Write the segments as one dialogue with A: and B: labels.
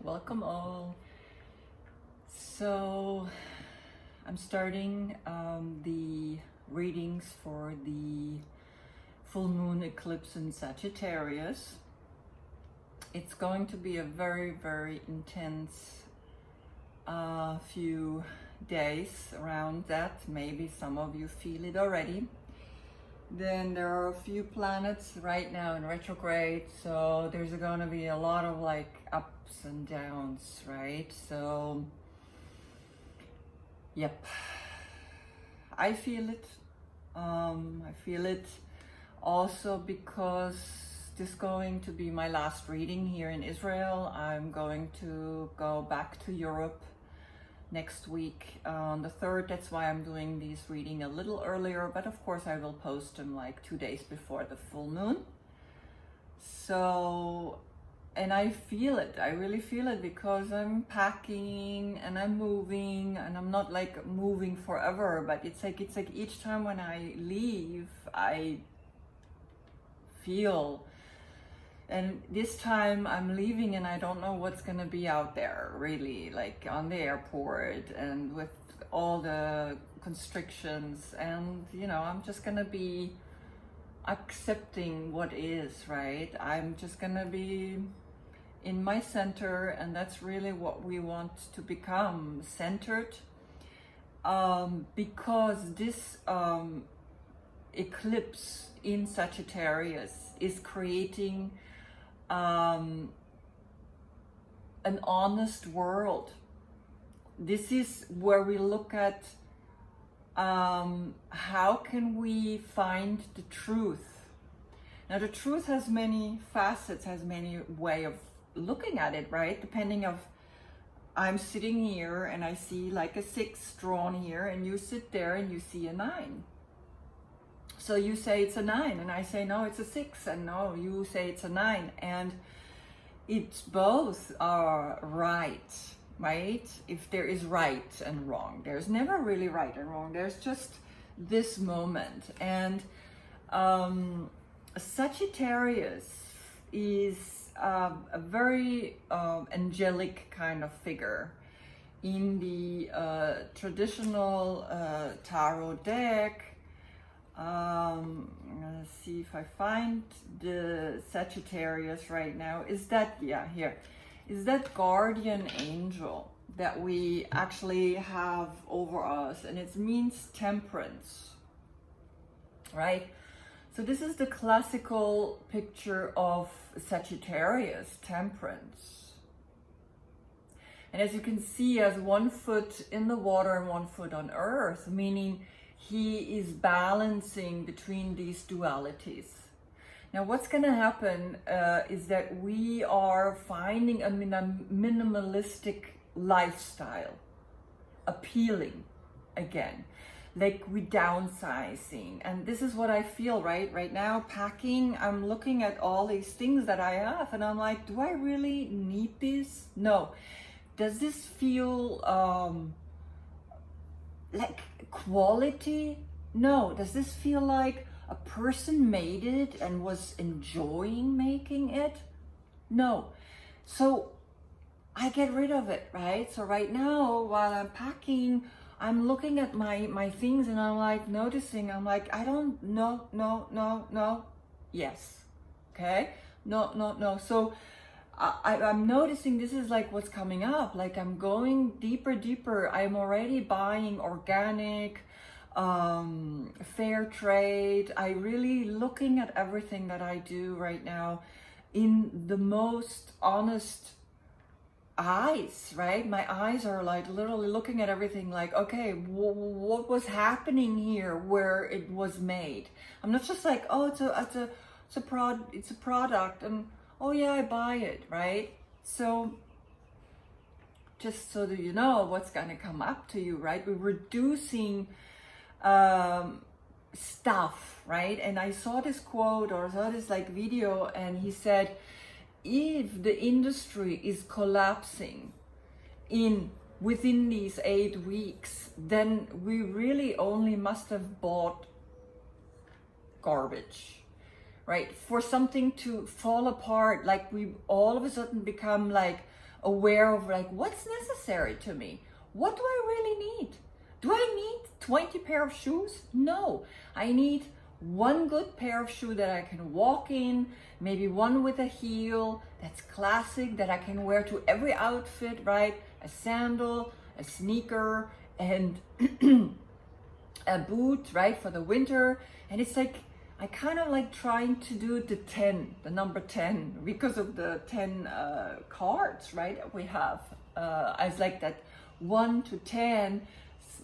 A: welcome all. So I'm starting the readings for the full moon eclipse in Sagittarius. It's going to be a very, very intense few days around that. Maybe some of you feel it already. Then there are a few planets right now in retrograde, so there's going to be a lot of like ups and downs, right? So yep, I feel it. I feel it also because this is going to be my last reading here in Israel. I'm going to go back to Europe next week on the 3rd. That's why I'm doing these reading a little earlier, but of course I will post them like 2 days before the full moon. So, and I feel it, I really feel it, because I'm packing and I'm moving, and I'm not like moving forever, but it's like each time when I leave I feel. And this time I'm leaving and I don't know what's gonna be out there, really, like on the airport and with all the constrictions. And, you know, I'm just gonna be accepting what is, right? I'm just gonna be in my center, and that's really what we want to become, centered. Because this eclipse in Sagittarius is creating an honest world. This is where we look at how can we find the truth. Now the truth has many facets, has many way of looking at it, right? Depending of, I'm sitting here and I see like a 6 drawn here, and you sit there and you see a 9. So you say it's a 9, and I say no, it's a 6, and no, you say it's a 9, and it's both are right, right? If there is right and wrong, there's never really right and wrong. There's just this moment. And Sagittarius is a very angelic kind of figure. In the traditional tarot deck, I'm gonna see if I find the Sagittarius right now. Is that, yeah, here. Is that guardian angel that we actually have over us, and it means temperance, right? So this is the classical picture of Sagittarius, temperance. And as you can see, he has 1 foot in the water and 1 foot on earth, meaning he is balancing between these dualities. Now what's going to happen is that we are finding a minimalistic lifestyle appealing again, like we downsizing. And this is what I feel right now, packing. I'm looking at all these things that I have, and I'm like, do I really need this? No. Does this feel like quality? No. Does this feel like a person made it and was enjoying making it? No. So I get rid of it, right? So right now, while I'm packing, I'm looking at my things, and I'm like noticing, I'm like, I don't, no, yes, okay, no. So I'm noticing this is like what's coming up. Like I'm going deeper. I'm already buying organic, fair trade. I really looking at everything that I do right now in the most honest eyes, right? My eyes are like literally looking at everything like, okay, what was happening here where it was made? I'm not just like, oh, it's a product, and oh yeah, I buy it, right? So just so that you know what's gonna come up to you, right? We're reducing stuff, right? And I saw this quote, or saw this like video, and he said, if the industry is collapsing within these 8 weeks, then we really only must have bought garbage, right? For something to fall apart, like we all of a sudden become like aware of like what's necessary to me. What do I really need? Do I need 20 pair of shoes? No, I need one good pair of shoe that I can walk in, maybe one with a heel that's classic that I can wear to every outfit, right? A sandal, a sneaker, and a boot, right, for the winter. And it's like I kind of like trying to do the number 10, because of the 10 cards, right, we have as like that 1 to 10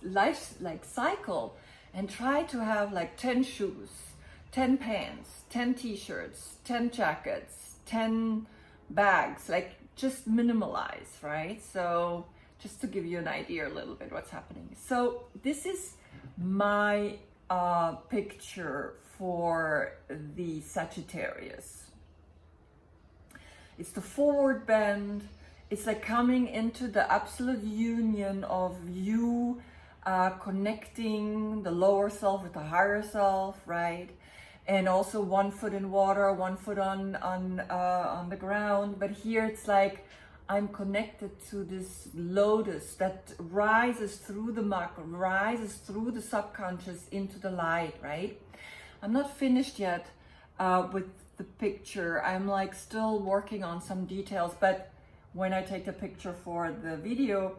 A: life like cycle, and try to have like 10 shoes, 10 pants, 10 t-shirts, 10 jackets, 10 bags, like just minimalize, right? So just to give you an idea a little bit what's happening. So this is my picture for the Sagittarius. It's the forward bend. It's like coming into the absolute union of you connecting the lower self with the higher self, right? And also one foot in water, one foot on the ground. But here it's like I'm connected to this lotus that rises through the muck, rises through the subconscious into the light, right? I'm not finished yet with the picture. I'm like still working on some details, but when I take the picture for the video,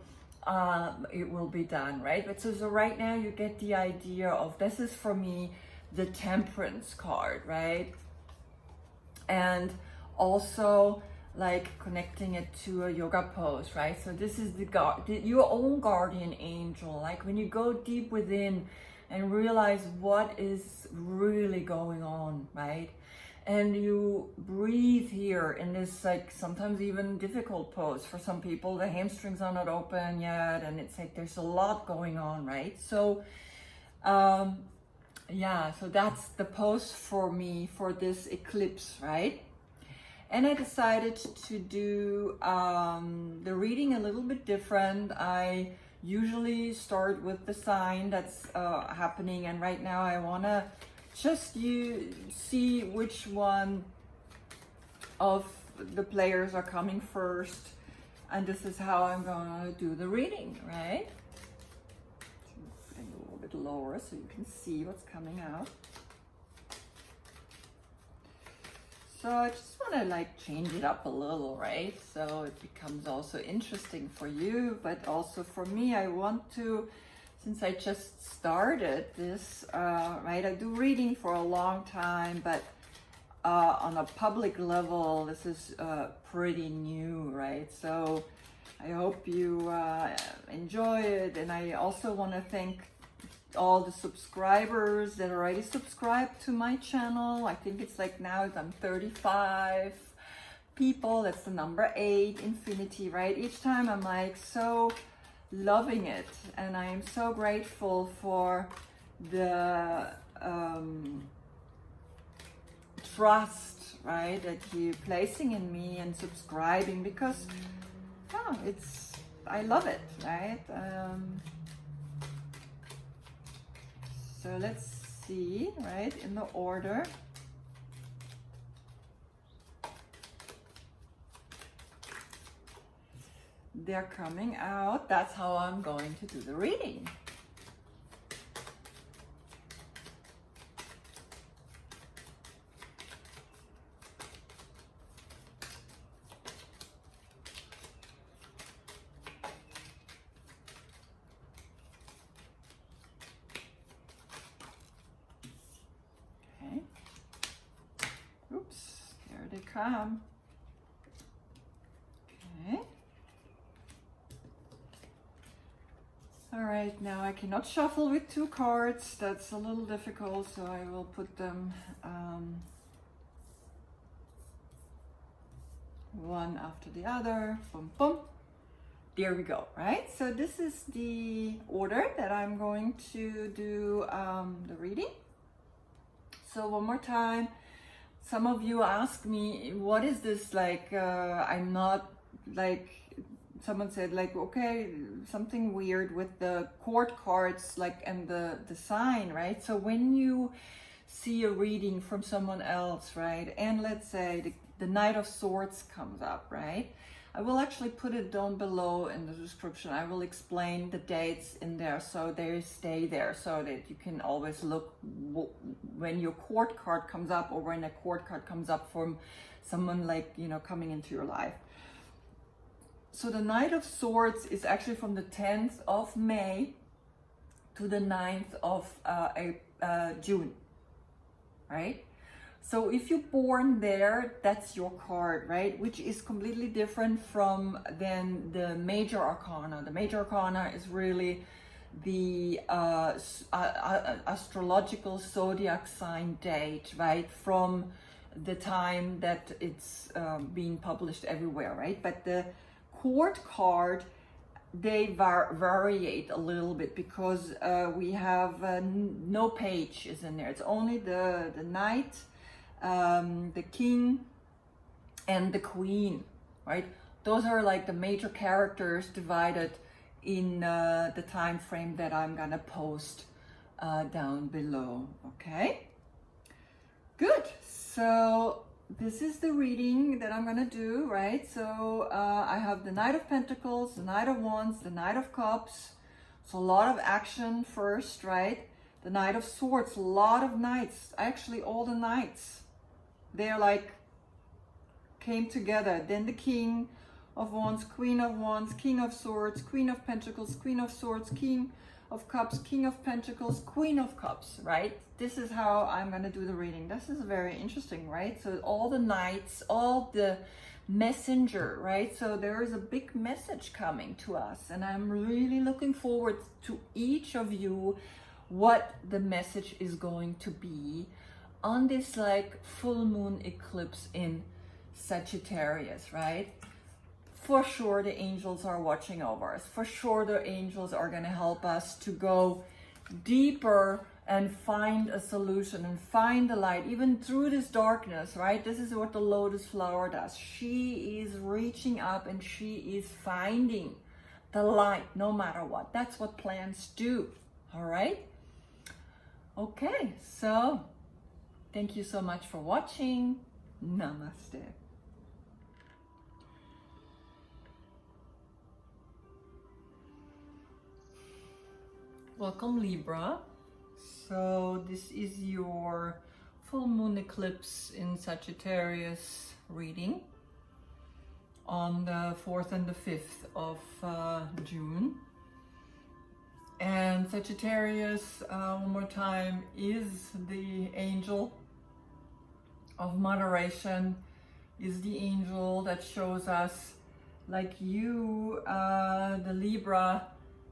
A: it will be done, right? But so right now you get the idea of, this is for me the Temperance card, right? And also like connecting it to a yoga pose, right? So this is your own guardian angel, like when you go deep within and realize what is really going on, right? And you breathe here in this like sometimes even difficult pose for some people. The hamstrings are not open yet, and it's like there's a lot going on, right? So yeah, so that's the pose for me for this eclipse, right? And I decided to do the reading a little bit different. I usually start with the sign that's happening, and right now I want to just see which one of the players are coming first, and this is how I'm going to do the reading, right? Putting it a little bit lower so you can see what's coming out. So I just want to like change it up a little, right? So it becomes also interesting for you, but also for me. I want to, since I just started this, right? I do reading for a long time, but on a public level, this is pretty new, right? So I hope you enjoy it. And I also want to thank all the subscribers that already subscribed to my channel. I think it's like now I'm 35 people. That's the number 8, infinity, right? Each time I'm like so loving it, and I am so grateful for the trust, right, that you're placing in me and subscribing, because I love it, right? So let's see, right, in the order. They're coming out. That's how I'm going to do the reading. Okay. Oops, there they come. Okay. All right, now I cannot shuffle with 2 cards. That's a little difficult, so I will put them one after the other. Boom, boom. There we go, right? So this is the order that I'm going to do the reading. So one more time, some of you ask me, what is this like? I'm not like, someone said like, okay, something weird with the court cards, like, and the sign, right? So when you see a reading from someone else, right, and let's say the Knight of Swords comes up, right, I will actually put it down below in the description. I will explain the dates in there so they stay there, so that you can always look when your court card comes up, or when a court card comes up from someone like, you know, coming into your life. So the Knight of Swords is actually from the 10th of May to the 9th of June, right? So if you're born there, that's your card, right? Which is completely different from then the Major Arcana. The Major Arcana is really the astrological zodiac sign date, right? From the time that it's being published everywhere, right? But the court card, they variate a little bit, because we have no pages in there. It's only the knight, the king, and the queen, right? Those are like the major characters divided in the time frame that I'm gonna post down below. Okay, good. So this is the reading that I'm gonna do, right? So I have the Knight of Pentacles, the Knight of Wands, the Knight of Cups. So a lot of action first, right? The Knight of Swords, a lot of knights. Actually, all the knights, they're like came together. Then the King of Wands, Queen of Wands, King of Swords, Queen of Pentacles, Queen of Swords, King of Cups, King of Pentacles, Queen of Cups, right? This is how I'm going to do the reading. This is very interesting, right? So all the knights, all the messenger, right? So there is a big message coming to us, and I'm really looking forward to each of you, what the message is going to be on this like full moon eclipse in Sagittarius, right? For sure the angels are watching over us. For sure the angels are going to help us to go deeper and find a solution and find the light, even through this darkness, right? This is what the lotus flower does. She is reaching up and she is finding the light no matter what. That's what plants do, all right? Okay, so thank you so much for watching. Namaste. Welcome, Libra. So this is your full moon eclipse in Sagittarius reading on the 4th and the 5th of June. And Sagittarius, one more time, is the angel of moderation, is the angel that shows us, like you, the Libra,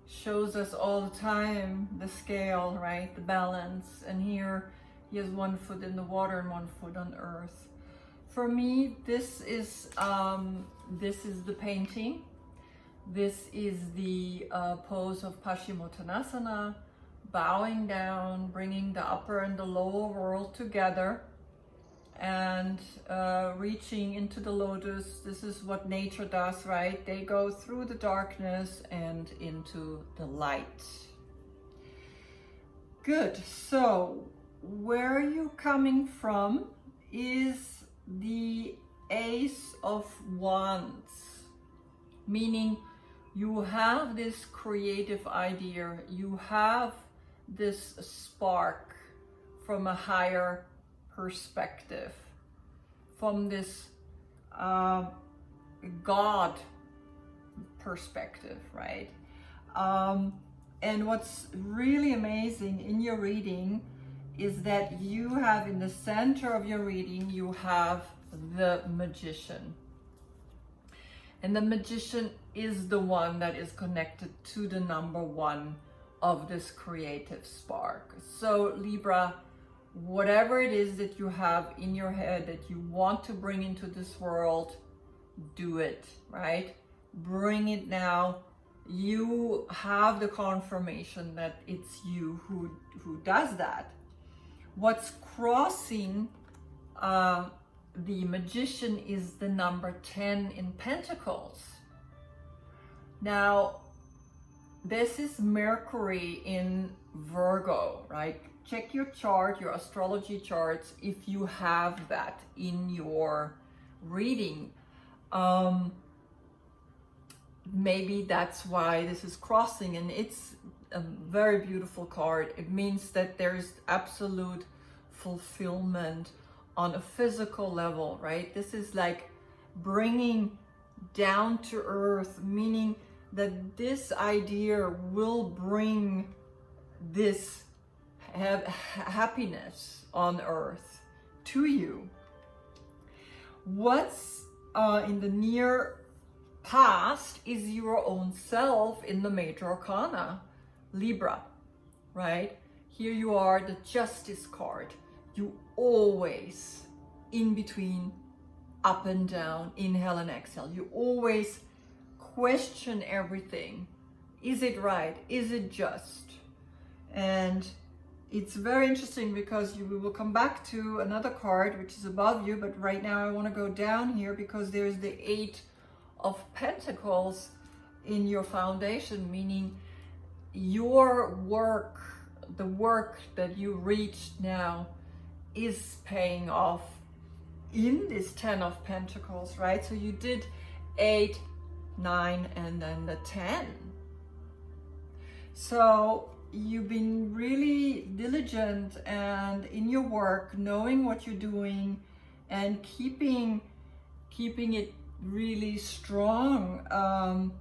A: shows us all the time the scale, right? The balance. And here he has one foot in the water and one foot on earth. For me, this is the painting. This is the pose of Paschimottanasana, bowing down, bringing the upper and the lower world together, and reaching into the lotus. This is what nature does, right? They go through the darkness and into the light. Good. So where you're coming from is the Ace of Wands, meaning you have this creative idea, you have this spark from a higher perspective, from this God perspective, right? And what's really amazing in your reading is that you have in the center of your reading, you have the Magician. And the Magician is the one that is connected to the number one of this creative spark. So Libra, whatever it is that you have in your head that you want to bring into this world, do it, right? Bring it now. You have the confirmation that it's you who does that. What's crossing the Magician is the number 10 in Pentacles. Now, this is Mercury in Virgo, right? Check your chart, your astrology charts, if you have that in your reading. maybe that's why this is crossing, and it's a very beautiful card. It means that there's absolute fulfillment on a physical level, right? This is like bringing down to earth, meaning that this idea will bring this happiness on earth to you. What's in the near past is your own self in the major arcana, Libra, right? Here you are, the Justice card. You always in between, up and down, inhale and exhale. You always question everything. Is it right? Is it just? And it's very interesting because we will come back to another card which is above you, but right now I want to go down here because there's the 8 of Pentacles in your foundation, meaning your work, the work that you reached now is paying off in this 10 of Pentacles, right? So you did 8, 9, and then the 10. So you've been really diligent and in your work, knowing what you're doing and keeping it really strong.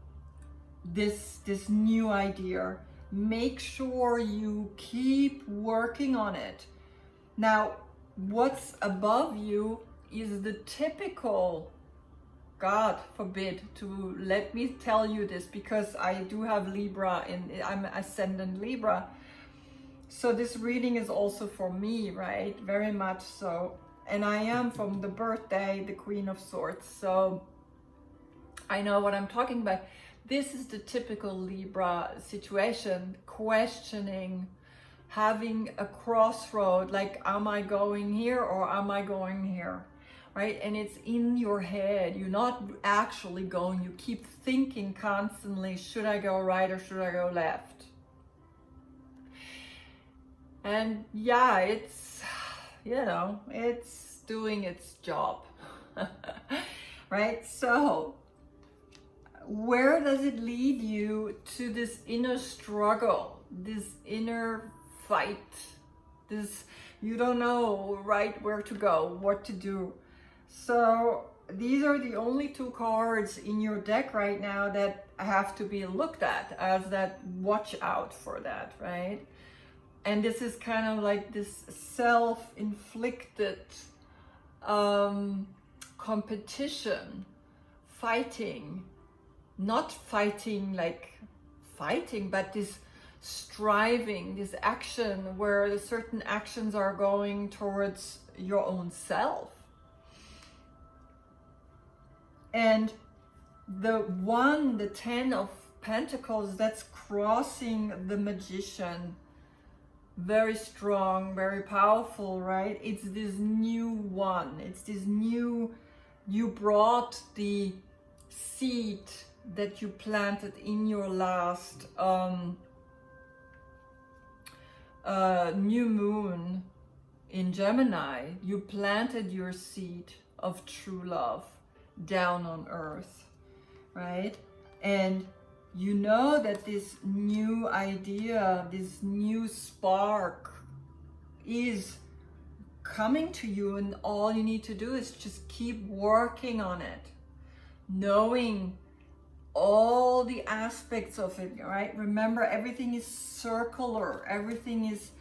A: This new idea, make sure you keep working on it. Now, what's above you is the typical, God forbid to let me tell you this, because I do have Libra and I'm ascendant Libra. So this reading is also for me, right? Very much so. And I am from the birthday, the Queen of Swords. So I know what I'm talking about. This is the typical Libra situation, questioning, having a crossroad, like, am I going here or am I going here? Right? And it's in your head. You're not actually going. You keep thinking constantly, should I go right or should I go left? And yeah, it's, you know, it's doing its job. Right? So where does it lead you to this inner struggle, this inner fight, this, you don't know right where to go, what to do? So these are the only 2 cards in your deck right now that have to be looked at as that watch out for that, right? And this is kind of like this self-inflicted competition, fighting, not fighting like fighting, but this striving, this action where the certain actions are going towards your own self. And the 10 of Pentacles, that's crossing the Magician. Very strong, very powerful, right? It's this new one. It's this new, you brought the seed that you planted in your last new moon in Gemini. You planted your seed of true love down on earth, right? And you know that this new idea, this new spark is coming to you, and all you need to do is just keep working on it, knowing all the aspects of it, right? Remember, everything is circular, everything is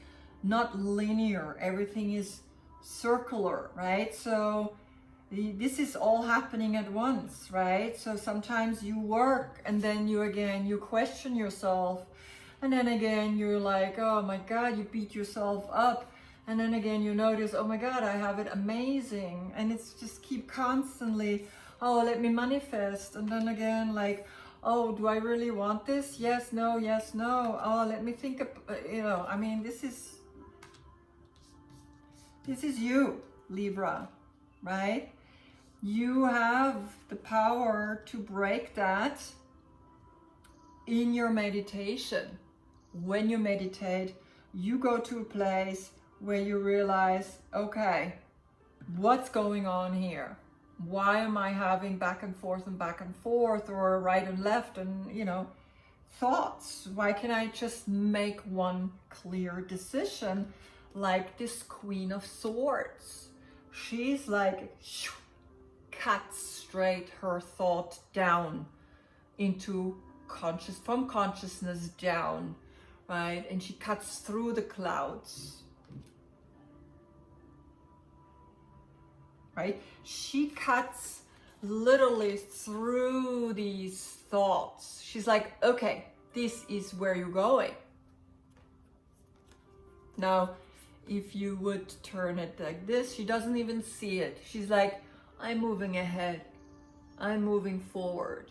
A: not linear, everything is circular, right? So this is all happening at once, right? So sometimes you work and then you question yourself, and then again you're like, oh my God, you beat yourself up, and then again you notice, oh my God, I have it amazing, and it's just keep constantly, oh, let me manifest, and then again like, oh, do I really want this? Yes, no, yes, no. Oh, let me think, you know, I mean, this is you, Libra, right? You have the power to break that in your meditation. When you meditate, you go to a place where you realize, okay, what's going on here? Why am I having back and forth, or right and left, and you know, thoughts? Why can't I just make one clear decision, like this Queen of Swords? She's like, cuts straight her thought down into from consciousness down, right? And she cuts through the clouds, right? She cuts literally through these thoughts. She's like, okay, this is where you're going. Now, if you would turn it like this, she doesn't even see it. She's like, I'm moving ahead. I'm moving forward.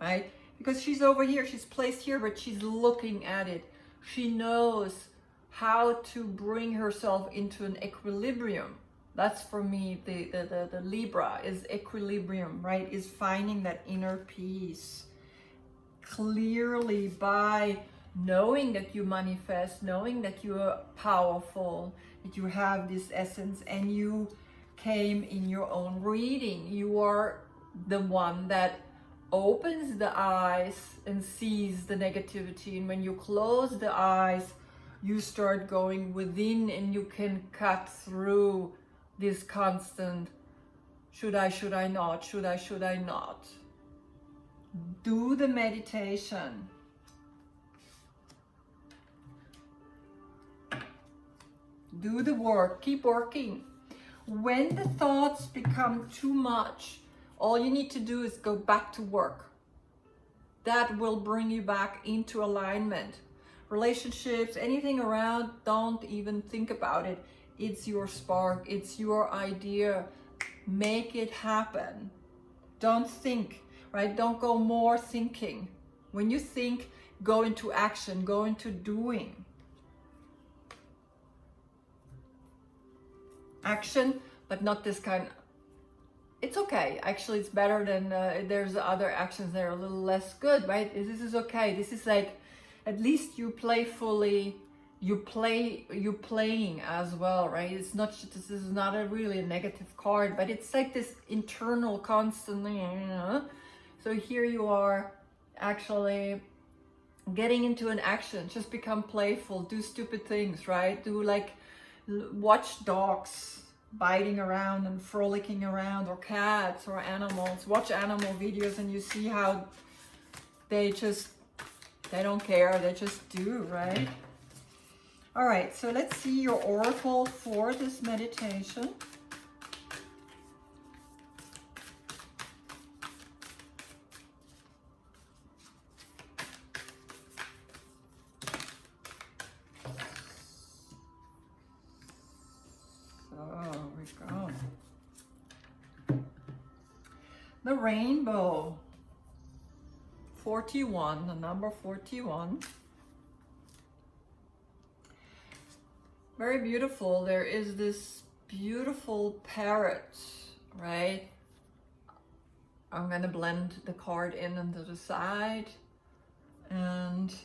A: Right? Because she's over here, she's placed here, but she's looking at it. She knows how to bring herself into an equilibrium. That's for me, the Libra is equilibrium, right? Is finding that inner peace clearly by knowing that you manifest, knowing that you are powerful, that you have this essence, and you came in your own reading. You are the one that opens the eyes and sees the negativity, and when you close the eyes, you start going within, and you can cut through this constant should I not, should I not. Do the meditation. Do the work, keep working. When the thoughts become too much, all you need to do is go back to work. That will bring you back into alignment. Relationships, anything around, don't even think about it. It's your spark, it's your idea. Make it happen. Don't think, right? Don't go more thinking. When you think, go into action, go into doing. Action, but not this kind. It's okay. Actually, it's better than there's other actions that are a little less good, right? This is okay. This is like, at least you playfully, you playing as well, right? It's not, this is not a really negative card, but it's like this internal constantly, you know? So here you are actually getting into an action. Just become playful, do stupid things, right? Do like, watch dogs biting around and frolicking around, or cats or animals. Watch animal videos and you see how they don't care, they just do, right? All right, so let's see your oracle for this meditation. The rainbow, 41, the number 41. Very beautiful. There is this beautiful parrot, right? I'm going to blend the card in onto the side, and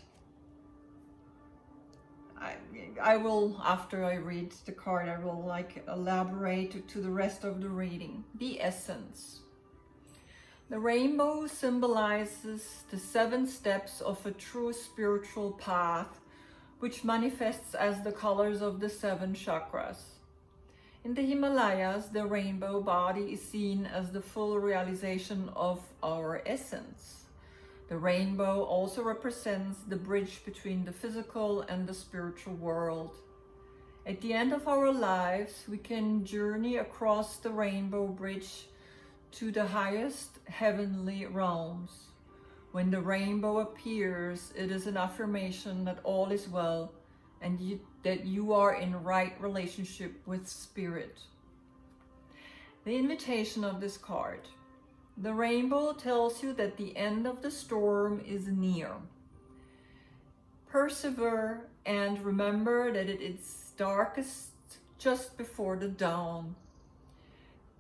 A: I will, after I read the card, I will like elaborate to the rest of the reading. The essence. The rainbow symbolizes the 7 steps of a true spiritual path, which manifests as the colors of the 7 chakras. In the Himalayas, the rainbow body is seen as the full realization of our essence. The rainbow also represents the bridge between the physical and the spiritual world. At the end of our lives, we can journey across the rainbow bridge to the highest heavenly realms. When the rainbow appears, it is an affirmation that all is well and that you are in right relationship with spirit. The invitation of this card. The rainbow tells you that the end of the storm is near. Persevere and remember that it is darkest just before the dawn.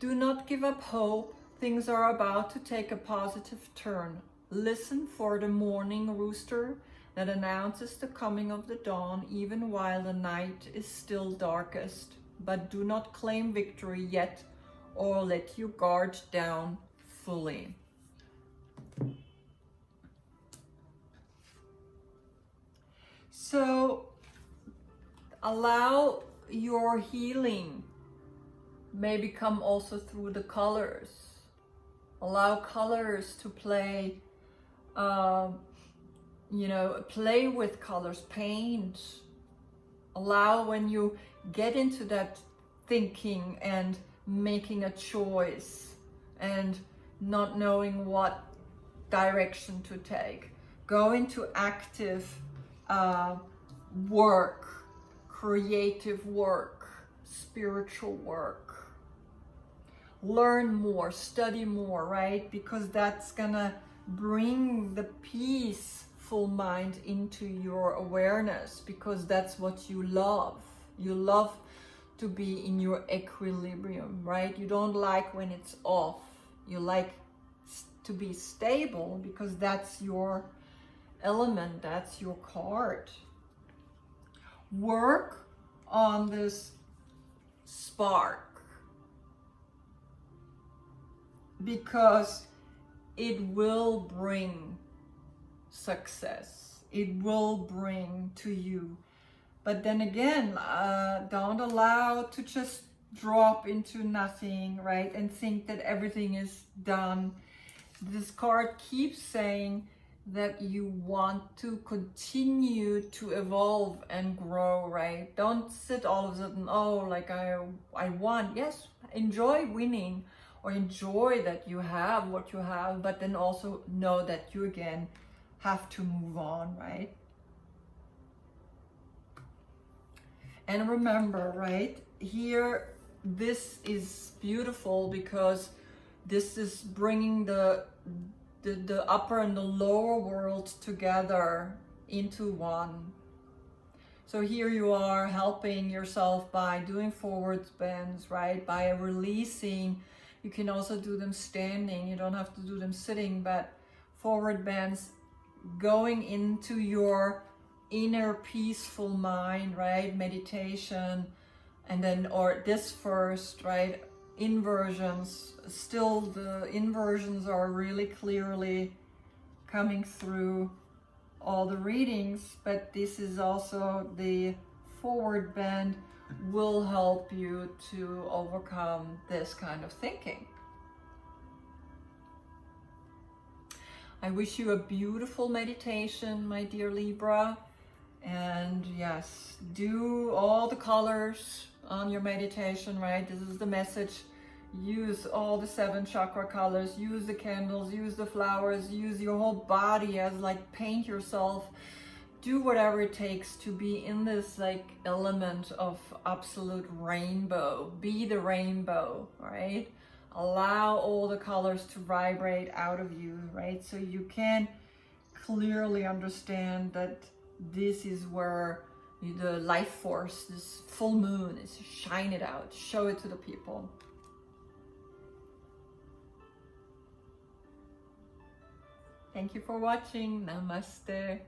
A: Do not give up hope. Things are about to take a positive turn. Listen for the morning rooster that announces the coming of the dawn, even while the night is still darkest. but do not claim victory yet or let your guard down fully. So allow your healing maybe come also through the colors. Allow colors to play, play with colors, paint. Allow when you get into that thinking and making a choice and not knowing what direction to take. Go into active work, creative work, spiritual work. Learn more, study more, right? Because that's gonna bring the peaceful mind into your awareness, because that's what you love. You love to be in your equilibrium, right? You don't like when it's off. You like to be stable because that's your element, that's your card. Work on this spark, because it will bring success. It will bring to you. But then again, don't allow to just drop into nothing, right? And think that everything is done. This card keeps saying that you want to continue to evolve and grow, right? Don't sit all of a sudden, oh, like I won. Yes, enjoy winning, or enjoy that you have what you have, but then also know that you again have to move on, right? And remember, right, here, this is beautiful because this is bringing the upper and the lower world together into one. So here you are helping yourself by doing forward bends, right? By releasing. You can also do them standing. You don't have to do them sitting, but forward bends, going into your inner peaceful mind, right? Meditation, and then, or this first, right? Inversions. Still, the inversions are really clearly coming through all the readings, but this is also the forward bend will help you to overcome this kind of thinking. I wish you a beautiful meditation, my dear Libra. And yes, do all the colors on your meditation, right? This is the message. Use all the 7 chakra colors, use the candles, use the flowers, use your whole body as like paint yourself. Do whatever it takes to be in this like element of absolute rainbow. Be the rainbow, right? Allow all the colors to vibrate out of you, right? So you can clearly understand that this is where the life force, this full moon, is shine it out, show it to the people. Thank you for watching. Namaste.